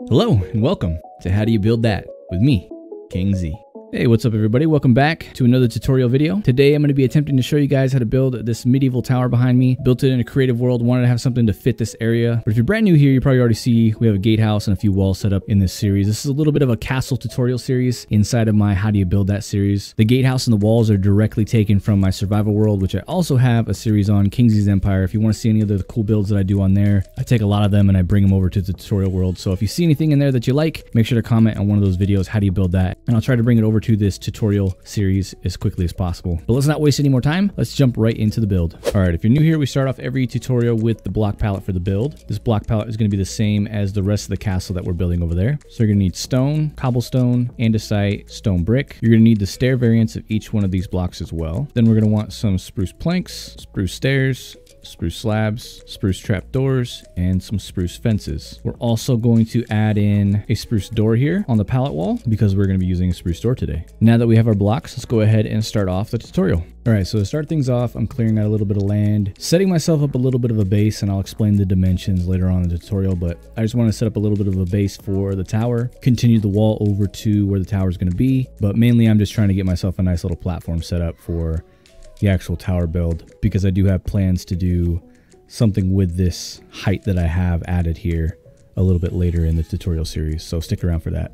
Hello and welcome to How Do You Build That with me, KingZee. Hey, what's up everybody? Welcome back to another tutorial video. Today I'm going to be attempting to show you guys how to build this medieval tower behind me. Built it in a creative world, wanted to have something to fit this area. But if you're brand new here, you probably already see we have a gatehouse and a few walls set up in this series. This is a little bit of a castle tutorial series inside of my How Do You Build That series. The gatehouse and the walls are directly taken from my survival world, which I also have a series on, KingZee's Empire. If you want to see any of the cool builds that I do on there, I take a lot of them and I bring them over to the tutorial world. So if you see anything in there that you like, make sure to comment on one of those videos, How Do You Build That? And I'll try to bring it over to this tutorial series as quickly as possible. But let's not waste any more time. Let's jump right into the build. All right, if you're new here, we start off every tutorial with the block palette for the build. This block palette is going to be the same as the rest of the castle that we're building over there. So you're going to need stone, cobblestone, andesite, stone brick. You're going to need the stair variants of each one of these blocks as well. Then we're going to want some spruce planks, spruce stairs, spruce slabs, spruce trapdoors, and some spruce fences. We're also going to add in a spruce door here on the pallet wall because we're going to be using a spruce door today. Now that we have our blocks, let's go ahead and start off the tutorial. All right, so to start things off, I'm clearing out a little bit of land, setting myself up a little bit of a base, and I'll explain the dimensions later on in the tutorial, but I just want to set up a little bit of a base for the tower, continue the wall over to where the tower is going to be, but mainly I'm just trying to get myself a nice little platform set up for the actual tower build, because I do have plans to do something with this height that I have added here a little bit later in the tutorial series, so stick around for that.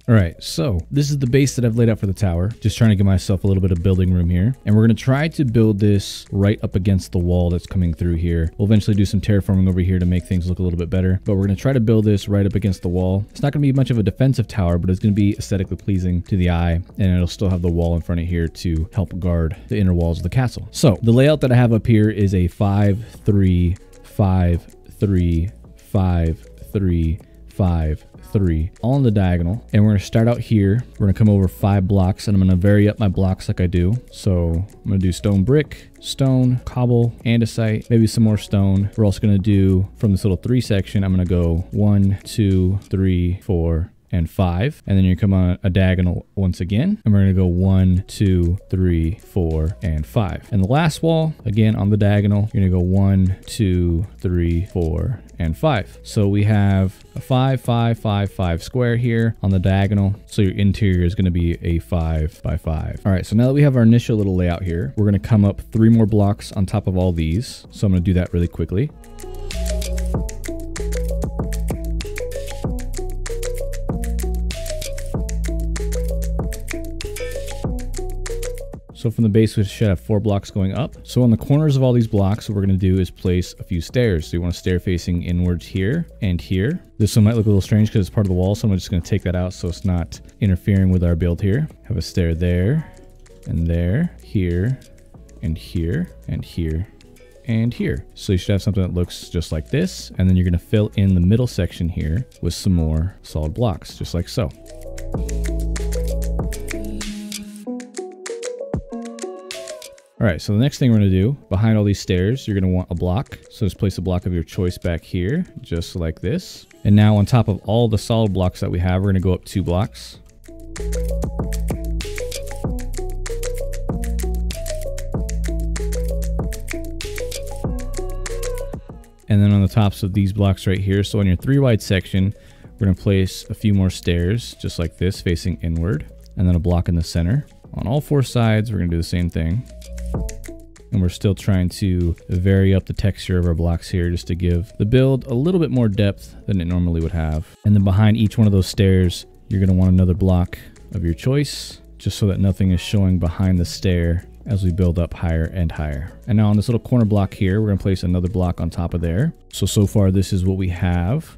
All right, so this is the base that I've laid out for the tower. Just trying to give myself a little bit of building room here. And we're going to try to build this right up against the wall that's coming through here. We'll eventually do some terraforming over here to make things look a little bit better. But we're going to try to build this right up against the wall. It's not going to be much of a defensive tower, but it's going to be aesthetically pleasing to the eye. And it'll still have the wall in front of here to help guard the inner walls of the castle. So the layout that I have up here is a 5-3, 5-3, 5-3, 5-3, all on the diagonal. And we're going to start out here. We're going to come over 5 blocks, and I'm going to vary up my blocks like I do. So I'm going to do stone brick, stone, cobble, andesite, maybe some more stone. We're also going to do, from this little 3 section, I'm going to go 1, 2, 3, 4, and 5, and then you come on a diagonal once again, and we're going to go 1, 2, 3, 4, and 5. And the last wall, again on the diagonal, you're going to go 1, 2, 3, 4, and 5. So we have a 5, 5, 5, 5 square here on the diagonal. So your interior is going to be a 5 by 5. All right, so now that we have our initial little layout here, we're going to come up 3 more blocks on top of all these. So I'm going to do that really quickly. So from the base, we should have 4 blocks going up. So on the corners of all these blocks, what we're going to do is place a few stairs. So you want a stair facing inwards here and here. This one might look a little strange because it's part of the wall, so I'm just going to take that out so it's not interfering with our build here. Have a stair there, and there, here, and here, and here, and here. So you should have something that looks just like this, and then you're going to fill in the middle section here with some more solid blocks, just like so. All right, so the next thing we're going to do, behind all these stairs, you're going to want a block. So just place a block of your choice back here, just like this. And now on top of all the solid blocks that we have, we're going to go up 2 blocks. And then on the tops of these blocks right here, so on your 3 wide section, we're going to place a few more stairs, just like this, facing inward, and then a block in the center. On all 4 sides, we're going to do the same thing. And we're still trying to vary up the texture of our blocks here just to give the build a little bit more depth than it normally would have. And then behind each one of those stairs, you're going to want another block of your choice, just so that nothing is showing behind the stair as we build up higher and higher. And now on this little corner block here, we're going to place another block on top of there. So far this is what we have.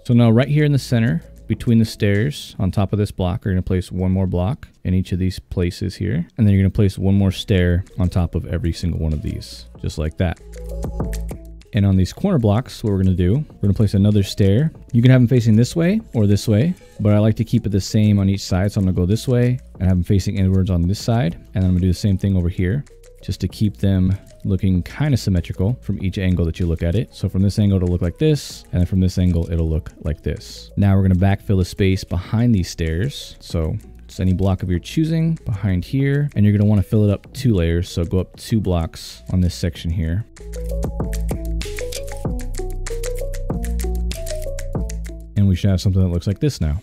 So now right here in the center, between the stairs on top of this block, we're going to place 1 more block in each of these places here. And then you're going to place 1 more stair on top of every single one of these, just like that. And on these corner blocks, what we're going to do, we're going to place another stair. You can have them facing this way or this way, but I like to keep it the same on each side. So I'm going to go this way and have them facing inwards on this side. And then I'm going to do the same thing over here, just to keep them looking kind of symmetrical from each angle that you look at it. So from this angle, it'll look like this, and then from this angle, it'll look like this. Now we're going to backfill the space behind these stairs. So Just any block of your choosing behind here, and you're going to want to fill it up 2 layers. So go up 2 blocks on this section here. And we should have something that looks like this now.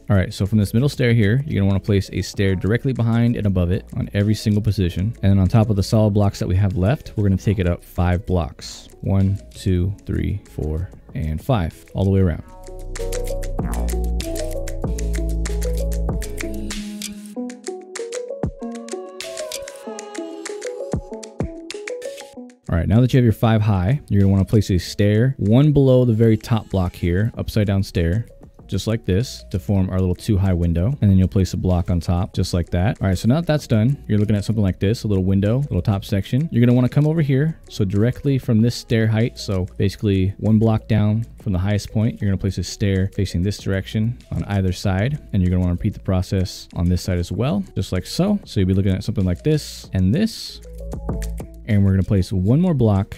All right, so from this middle stair here, you're gonna wanna place a stair directly behind and above it on every single position. And then on top of the solid blocks that we have left, we're gonna take it up 5 blocks. 1, 2, 3, 4, and 5, all the way around. All right, now that you have your 5 high, you're gonna wanna place a stair, 1 below the very top block here, upside down stair, just like this, to form our little 2 high window. And then you'll place a block on top, just like that. All right, so now that that's done, you're looking at something like this, a little window, little top section. You're gonna wanna come over here. So directly from this stair height, so basically 1 block down from the highest point, you're gonna place a stair facing this direction on either side. And you're gonna wanna repeat the process on this side as well, just like so. So you'll be looking at something like this and this. And we're gonna place 1 more block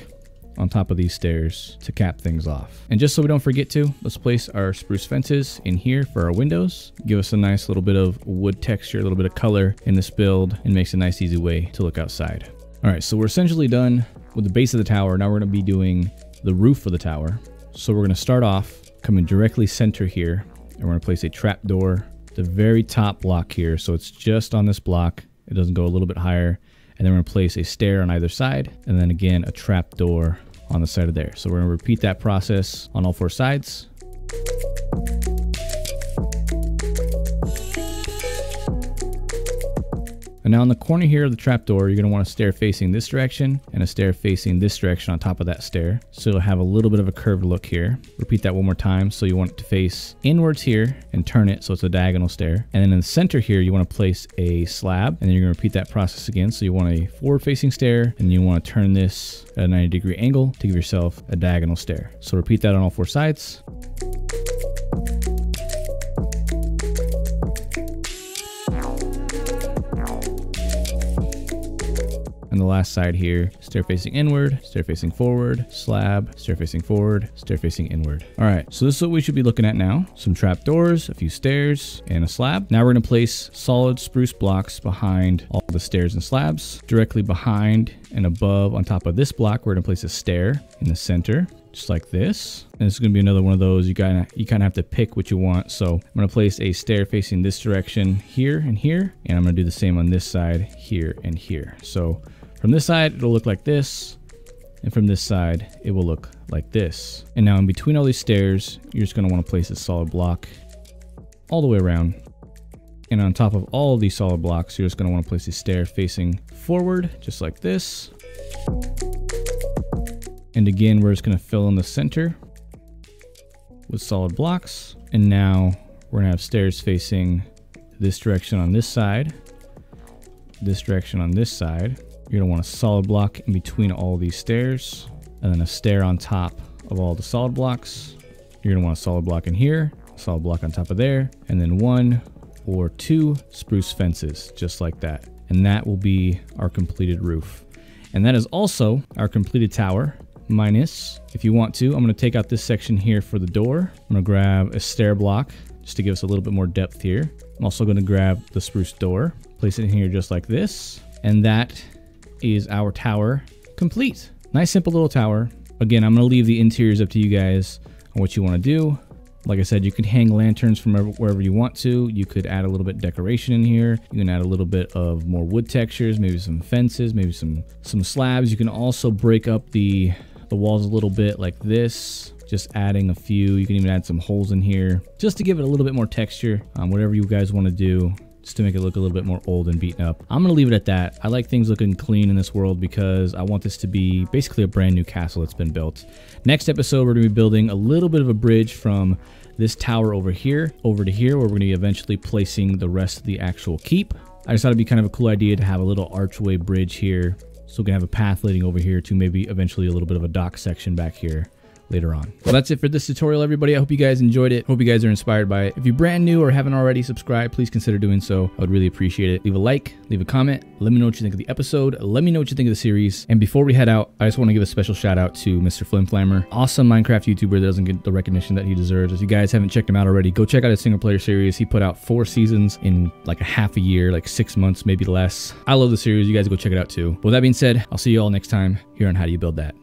on top of these stairs to cap things off. And just so we don't forget to, let's place our spruce fences in here for our windows. Give us a nice little bit of wood texture, a little bit of color in this build, and makes a nice easy way to look outside. All right, so we're essentially done with the base of the tower. Now we're gonna be doing the roof of the tower. So we're gonna start off coming directly center here, and we're gonna place a trapdoor, the very top block here. So it's just on this block. It doesn't go a little bit higher. And then we're gonna place a stair on either side, and then again, a trap door on the side of there. So we're gonna repeat that process on all 4 sides. And now in the corner here of the trapdoor, you're gonna want a stair facing this direction and a stair facing this direction on top of that stair. So you'll have a little bit of a curved look here. Repeat that 1 more time. So you want it to face inwards here and turn it so it's a diagonal stair. And then in the center here, you wanna place a slab, and then you're gonna repeat that process again. So you want a forward facing stair, and you wanna turn this at a 90-degree angle to give yourself a diagonal stair. So repeat that on all 4 sides. And the last side here, stair facing inward, stair facing forward, slab, stair facing forward, stair facing inward. All right, so this is what we should be looking at now. Some trap doors, a few stairs, and a slab. Now we're gonna place solid spruce blocks behind all the stairs and slabs. Directly behind and above on top of this block, we're gonna place a stair in the center, just like this. And this is gonna be another one of those, you kind of have to pick what you want. So I'm gonna place a stair facing this direction here and here, and I'm gonna do the same on this side here and here. So from this side, it'll look like this, and from this side, it will look like this. And now in between all these stairs, you're just gonna wanna place a solid block all the way around. And on top of all of these solid blocks, you're just gonna wanna place a stair facing forward, just like this. And again, we're just gonna fill in the center with solid blocks. And now we're gonna have stairs facing this direction on this side, this direction on this side. You're gonna want a solid block in between all these stairs, and then a stair on top of all the solid blocks. You're gonna want a solid block in here, a solid block on top of there, and then 1 or 2 spruce fences, just like that. And that will be our completed roof. And that is also our completed tower, minus, if you want to, I'm gonna take out this section here for the door. I'm gonna grab a stair block, just to give us a little bit more depth here. I'm also gonna grab the spruce door, place it in here just like this, and that is our tower complete. Nice simple little tower. Again, I'm gonna leave the interiors up to you guys on what you want to do. Like I said, you can hang lanterns from wherever you want to. You could add a little bit of decoration in here. You can add a little bit of more wood textures, maybe some fences, maybe some slabs. You can also break up the walls a little bit like this, just adding a few. You can even add some holes in here just to give it a little bit more texture. Whatever you guys want to do, just to make it look a little bit more old and beaten up. I'm gonna leave it at that. I like things looking clean in this world because I want this to be basically a brand new castle that's been built. Next episode, we're gonna be building a little bit of a bridge from this tower over here over to here, where we're gonna be eventually placing the rest of the actual keep. I just thought it'd be kind of a cool idea to have a little archway bridge here, so we can have a path leading over here to maybe eventually a little bit of a dock section back here, later on. Well, that's it for this tutorial, everybody. I hope you guys enjoyed it. Hope you guys are inspired by it. If you're brand new or haven't already subscribed, please consider doing so. I would really appreciate it. Leave a like, leave a comment. Let me know what you think of the episode. Let me know what you think of the series. And before we head out, I just want to give a special shout out to Mr. Flimflammer. Awesome Minecraft YouTuber that doesn't get the recognition that he deserves. If you guys haven't checked him out already, go check out his single player series. He put out 4 seasons in like a half a year, like 6 months, maybe less. I love the series. You guys go check it out too. But with that being said, I'll see you all next time here on How Do You Build That.